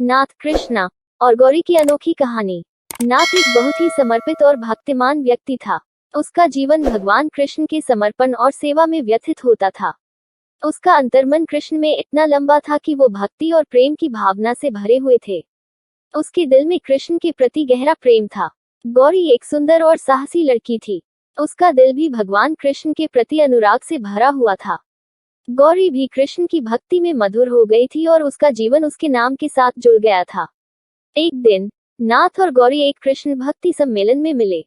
नाथ, कृष्णा और गौरी की अनोखी कहानी। नाथ एक बहुत ही समर्पित और भक्तिमान व्यक्ति था। उसका जीवन भगवान कृष्ण के समर्पण और सेवा में व्यथित होता था। उसका अंतर्मन कृष्ण में इतना लंबा था कि वो भक्ति और प्रेम की भावना से भरे हुए थे। उसके दिल में कृष्ण के प्रति गहरा प्रेम था। गौरी एक सुंदर और साहसी लड़की थी। उसका दिल भी भगवान कृष्ण के प्रति अनुराग से भरा हुआ था। गौरी भी कृष्ण की भक्ति में मधुर हो गई थी और उसका जीवन उसके नाम के साथ जुड़ गया था। एक दिन नाथ और गौरी एक कृष्ण भक्ति सम्मेलन में मिले।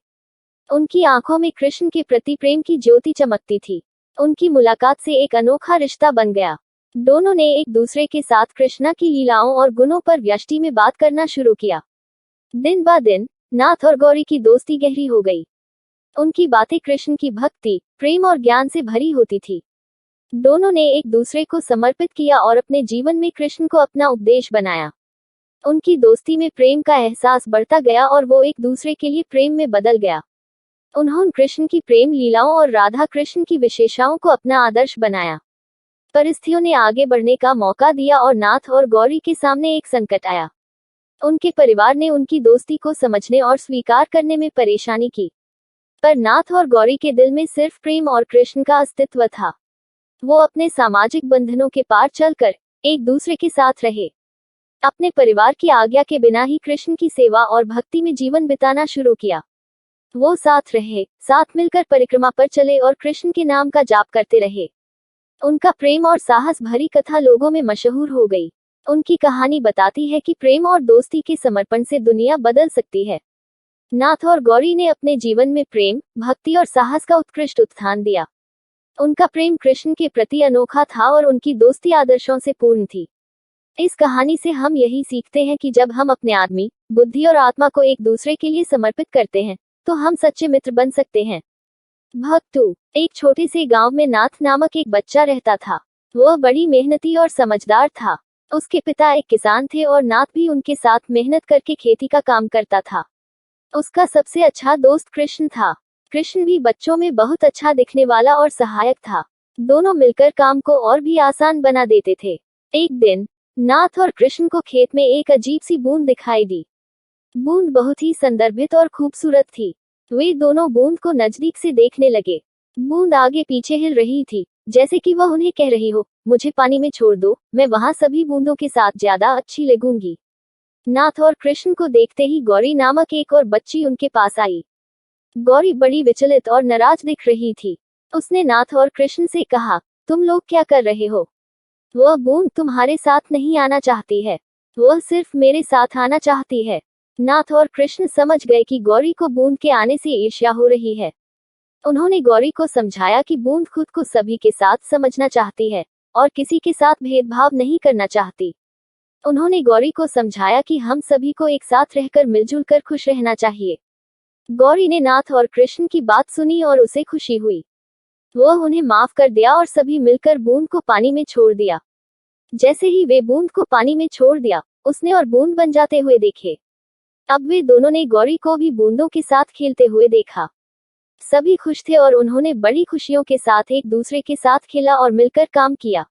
उनकी आंखों में कृष्ण के प्रति प्रेम की ज्योति चमकती थी। उनकी मुलाकात से एक अनोखा रिश्ता बन गया। दोनों ने एक दूसरे के साथ कृष्णा की लीलाओं और गुणों पर व्यष्टि में बात करना शुरू किया। दिन ब दिन नाथ और गौरी की दोस्ती गहरी हो गई। उनकी बातें कृष्ण की भक्ति, प्रेम और ज्ञान से भरी होती थी। दोनों ने एक दूसरे को समर्पित किया और अपने जीवन में कृष्ण को अपना उपदेश बनाया। उनकी दोस्ती में प्रेम का एहसास बढ़ता गया और वो एक दूसरे के लिए प्रेम में बदल गया। उन्होंने कृष्ण की प्रेम लीलाओं और राधा कृष्ण की विशेषताओं को अपना आदर्श बनाया। परिस्थितियों ने आगे बढ़ने का मौका दिया और नाथ और गौरी के सामने एक संकट आया। उनके परिवार ने उनकी दोस्ती को समझने और स्वीकार करने में परेशानी की। पर नाथ और गौरी के दिल में सिर्फ प्रेम और कृष्ण का अस्तित्व था। वो अपने सामाजिक बंधनों के पार चलकर एक दूसरे के साथ रहे। अपने परिवार की आज्ञा के बिना ही कृष्ण की सेवा और भक्ति में जीवन बिताना शुरू किया। वो साथ रहे, साथ मिलकर परिक्रमा पर चले और कृष्ण के नाम का जाप करते रहे। उनका प्रेम और साहस भरी कथा लोगों में मशहूर हो गई। उनकी कहानी बताती है कि प्रेम और दोस्ती के समर्पण से दुनिया बदल सकती है। नाथ और गौरी ने अपने जीवन में प्रेम, भक्ति और साहस का उत्कृष्ट उत्थान दिया। उनका प्रेम कृष्ण के प्रति अनोखा था और उनकी दोस्ती आदर्शों से पूर्ण थी। इस कहानी से हम यही सीखते हैं कि जब हम अपने आदमी, बुद्धि और आत्मा को एक दूसरे के लिए समर्पित करते हैं तो हम सच्चे मित्र बन सकते हैं। भक्तु। एक छोटे से गांव में नाथ नामक एक बच्चा रहता था। वह बड़ी मेहनती और समझदार था। उसके पिता एक किसान थे और नाथ भी उनके साथ मेहनत करके खेती का काम करता था। उसका सबसे अच्छा दोस्त कृष्ण था। कृष्ण भी बच्चों में बहुत अच्छा दिखने वाला और सहायक था। दोनों मिलकर काम को और भी आसान बना देते थे। एक दिन नाथ और कृष्ण को खेत में एक अजीब सी बूंद दिखाई दी। बूंद बहुत ही संदर्भित और खूबसूरत थी। वे दोनों बूंद को नजदीक से देखने लगे। बूंद आगे पीछे हिल रही थी, जैसे कि वह उन्हें कह रही हो, मुझे पानी में छोड़ दो, मैं वहां सभी बूंदों के साथ ज्यादा अच्छी लगूंगी। नाथ और कृष्ण को देखते ही गौरी नामक एक और बच्ची उनके पास आई। गौरी बड़ी विचलित और नाराज दिख रही थी। उसने नाथ और कृष्ण से कहा, तुम लोग क्या कर रहे हो? वह बूंद तुम्हारे साथ नहीं आना चाहती है, वह सिर्फ मेरे साथ आना चाहती है। नाथ और कृष्ण समझ गए कि गौरी को बूंद के आने से ईर्ष्या हो रही है। उन्होंने गौरी को समझाया कि बूंद खुद को सभी के साथ समझना चाहती है और किसी के साथ भेदभाव नहीं करना चाहती। उन्होंने गौरी को समझाया कि हम सभी को एक साथ रहकर मिलजुल कर खुश रहना चाहिए। गौरी ने नाथ और कृष्ण की बात सुनी और उसे खुशी हुई। वह उन्हें माफ कर दिया और सभी मिलकर बूंद को पानी में छोड़ दिया। जैसे ही वे बूंद को पानी में छोड़ दिया, उसने और बूंद बन जाते हुए देखे। अब वे दोनों ने गौरी को भी बूंदों के साथ खेलते हुए देखा। सभी खुश थे और उन्होंने बड़ी खुशियों के साथ एक दूसरे के साथ खेला और मिलकर काम किया।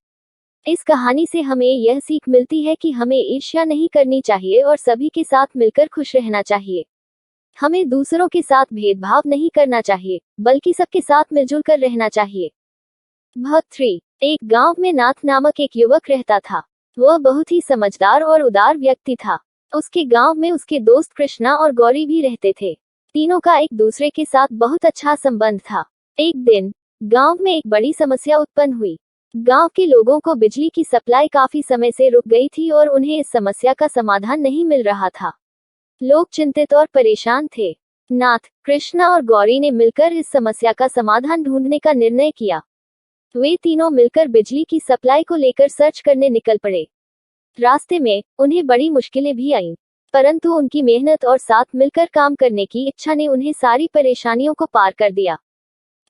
इस कहानी से हमें यह सीख मिलती है कि हमें ईर्ष्या नहीं करनी चाहिए और सभी के साथ मिलकर खुश रहना चाहिए। हमें दूसरों के साथ भेदभाव नहीं करना चाहिए, बल्कि सबके साथ मिलजुल कर रहना चाहिए। भक्त 3। एक गांव में नाथ नामक एक युवक रहता था। वह बहुत ही समझदार और उदार व्यक्ति था। उसके गांव में उसके दोस्त कृष्णा और गौरी भी रहते थे। तीनों का एक दूसरे के साथ बहुत अच्छा संबंध था। एक दिन गांव में एक बड़ी समस्या उत्पन्न हुई। गांव के लोगों को बिजली की सप्लाई काफी समय से रुक गई थी और उन्हें इस समस्या का समाधान नहीं मिल रहा था। लोग चिंतित और परेशान थे। नाथ, कृष्णा और गौरी ने मिलकर इस समस्या का समाधान ढूंढने का निर्णय किया। वे तीनों मिलकर बिजली की सप्लाई को लेकर सर्च करने निकल पड़े। रास्ते में उन्हें बड़ी मुश्किलें भी आईं, परंतु उनकी मेहनत और साथ मिलकर काम करने की इच्छा ने उन्हें सारी परेशानियों को पार कर दिया।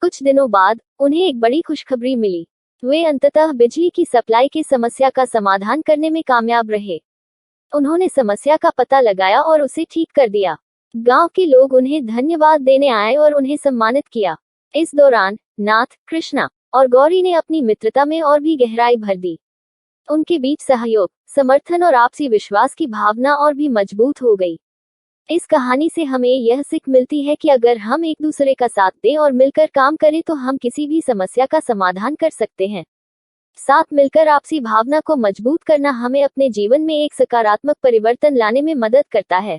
कुछ दिनों बाद उन्हें एक बड़ी खुशखबरी मिली। वे अंततः बिजली की सप्लाई की समस्या का समाधान करने में कामयाब रहे। उन्होंने समस्या का पता लगाया और उसे ठीक कर दिया। गांव के लोग उन्हें धन्यवाद देने आए और उन्हें सम्मानित किया। इस दौरान नाथ, कृष्णा और गौरी ने अपनी मित्रता में और भी गहराई भर दी। उनके बीच सहयोग, समर्थन और आपसी विश्वास की भावना और भी मजबूत हो गई। इस कहानी से हमें यह सीख मिलती है कि अगर हम एक दूसरे का साथ दें और मिलकर काम करें तो हम किसी भी समस्या का समाधान कर सकते हैं। साथ मिलकर आपसी भावना को मजबूत करना हमें अपने जीवन में एक सकारात्मक परिवर्तन लाने में मदद करता है।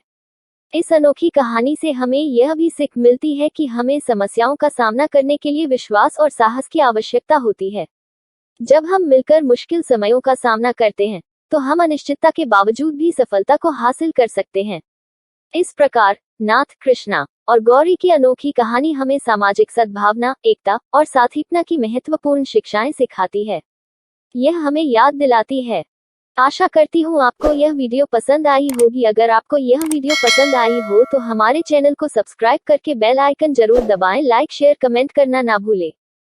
इस अनोखी कहानी से हमें यह भी सीख मिलती है कि हमें समस्याओं का सामना करने के लिए विश्वास और साहस की आवश्यकता होती है। जब हम मिलकर मुश्किल समयों का सामना करते हैं, तो हम अनिश्चितता के बावजूद भी सफलता को हासिल कर सकते हैं। इस प्रकार नाथ, कृष्णा और गौरी की अनोखी कहानी हमें सामाजिक सद्भावना, एकता और साथीपना की महत्वपूर्ण शिक्षाएं सिखाती है। यह हमें याद दिलाती है। आशा करती हूँ आपको यह वीडियो पसंद आई होगी। अगर आपको यह वीडियो पसंद आई हो तो हमारे चैनल को सब्सक्राइब करके बेल आइकन जरूर दबाएं। लाइक, शेयर, कमेंट करना ना भूलें।